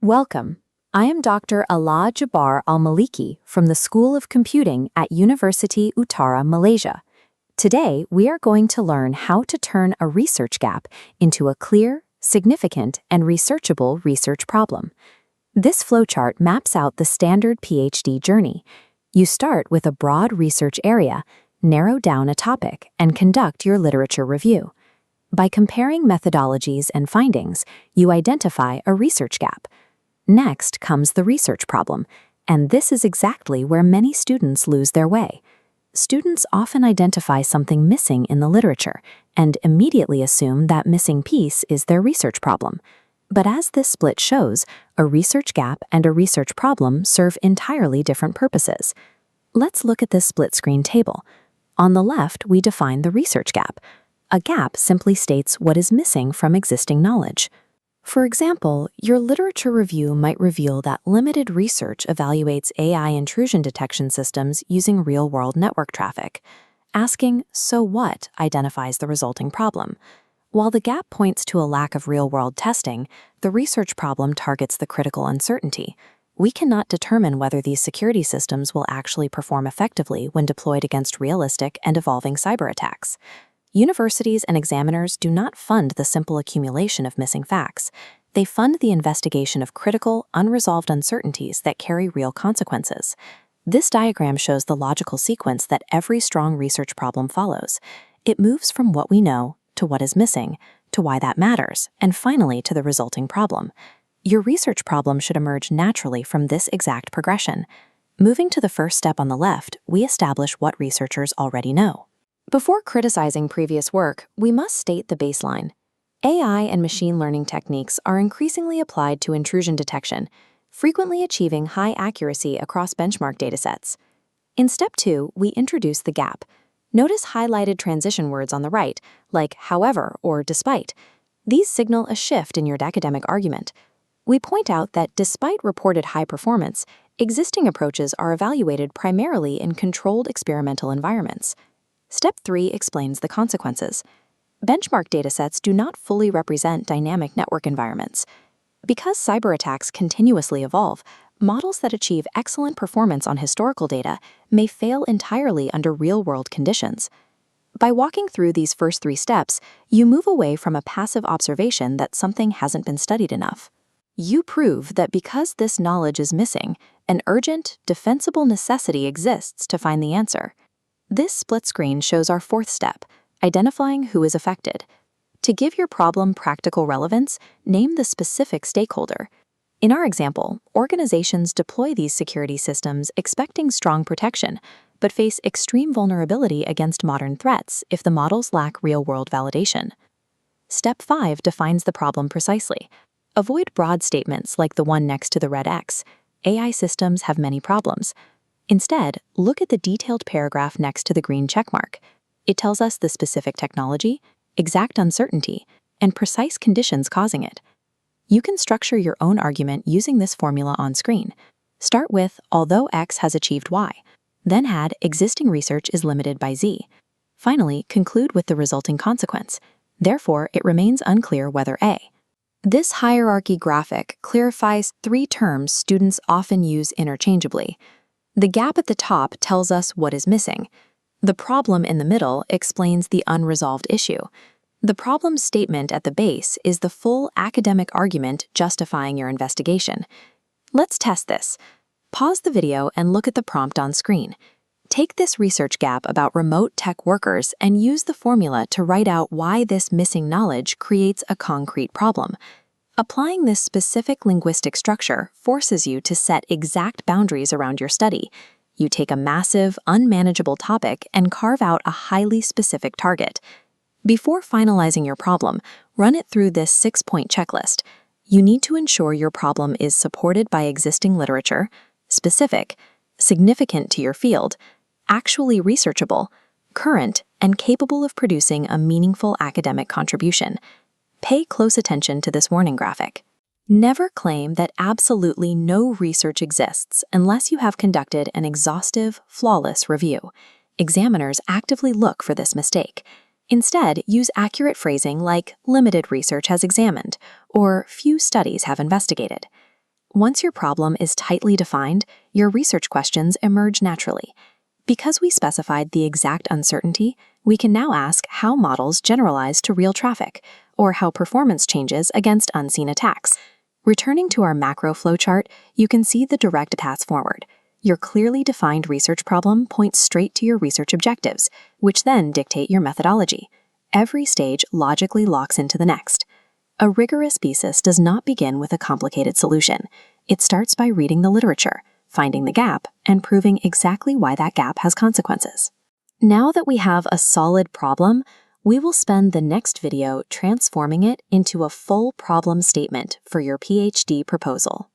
Welcome. I am Dr. Jabbar Almaliki from the School of Computing at University Utara, Malaysia. Today, we are going to learn how to turn a research gap into a clear, significant, and researchable research problem. This flowchart maps out the standard PhD journey. You start with a broad research area, narrow down a topic, and conduct your literature review. By comparing methodologies and findings, you identify a research gap. Next comes the research problem, and this is exactly where many students lose their way. Students often identify something missing in the literature and immediately assume that missing piece is their research problem. But as this split shows, a research gap and a research problem serve entirely different purposes. Let's look at this split screen table. On the left, we define the research gap. A gap simply states what is missing from existing knowledge. For example, your literature review might reveal that limited research evaluates AI intrusion detection systems using real-world network traffic. Asking, "So what?" identifies the resulting problem. While the gap points to a lack of real-world testing, the research problem targets the critical uncertainty. We cannot determine whether these security systems will actually perform effectively when deployed against realistic and evolving cyber attacks. Universities and examiners do not fund the simple accumulation of missing facts. They fund the investigation of critical, unresolved uncertainties that carry real consequences. This diagram shows the logical sequence that every strong research problem follows. It moves from what we know to what is missing, to why that matters, and finally to the resulting problem. Your research problem should emerge naturally from this exact progression. Moving to the first step on the left, we establish what researchers already know. Before criticizing previous work, we must state the baseline. AI and machine learning techniques are increasingly applied to intrusion detection, frequently achieving high accuracy across benchmark datasets. In step 2, we introduce the gap. Notice highlighted transition words on the right, like however or despite. These signal a shift in your academic argument. We point out that despite reported high performance, existing approaches are evaluated primarily in controlled experimental environments. Step 3 explains the consequences. Benchmark datasets do not fully represent dynamic network environments. Because cyber attacks continuously evolve, models that achieve excellent performance on historical data may fail entirely under real-world conditions. By walking through these first 3 steps, you move away from a passive observation that something hasn't been studied enough. You prove that because this knowledge is missing, an urgent, defensible necessity exists to find the answer. This split screen shows our 4th step, identifying who is affected. To give your problem practical relevance, name the specific stakeholder. In our example, organizations deploy these security systems expecting strong protection, but face extreme vulnerability against modern threats if the models lack real-world validation. Step 5 defines the problem precisely. Avoid broad statements like the one next to the red X. AI systems have many problems. Instead, look at the detailed paragraph next to the green checkmark. It tells us the specific technology, exact uncertainty, and precise conditions causing it. You can structure your own argument using this formula on screen. Start with, although X has achieved Y. Then add, existing research is limited by Z. Finally, conclude with the resulting consequence. Therefore, it remains unclear whether A. This hierarchy graphic clarifies 3 terms students often use interchangeably. The gap at the top tells us what is missing. The problem in the middle explains the unresolved issue. The problem statement at the base is the full academic argument justifying your investigation. Let's test this. Pause the video and look at the prompt on screen. Take this research gap about remote tech workers and use the formula to write out why this missing knowledge creates a concrete problem. Applying this specific linguistic structure forces you to set exact boundaries around your study. You take a massive, unmanageable topic and carve out a highly specific target. Before finalizing your problem, run it through this 6-point checklist. You need to ensure your problem is supported by existing literature, specific, significant to your field, actually researchable, current, and capable of producing a meaningful academic contribution. Pay close attention to this warning graphic. Never claim that absolutely no research exists unless you have conducted an exhaustive, flawless review. Examiners actively look for this mistake. Instead, use accurate phrasing like limited research has examined or few studies have investigated. Once your problem is tightly defined, your research questions emerge naturally. Because we specified the exact uncertainty, we can now ask how models generalize to real traffic, or how performance changes against unseen attacks. Returning to our macro flowchart, you can see the direct paths forward. Your clearly defined research problem points straight to your research objectives, which then dictate your methodology. Every stage logically locks into the next. A rigorous thesis does not begin with a complicated solution. It starts by reading the literature, finding the gap, and proving exactly why that gap has consequences. Now that we have a solid problem, we will spend the next video transforming it into a full problem statement for your PhD proposal.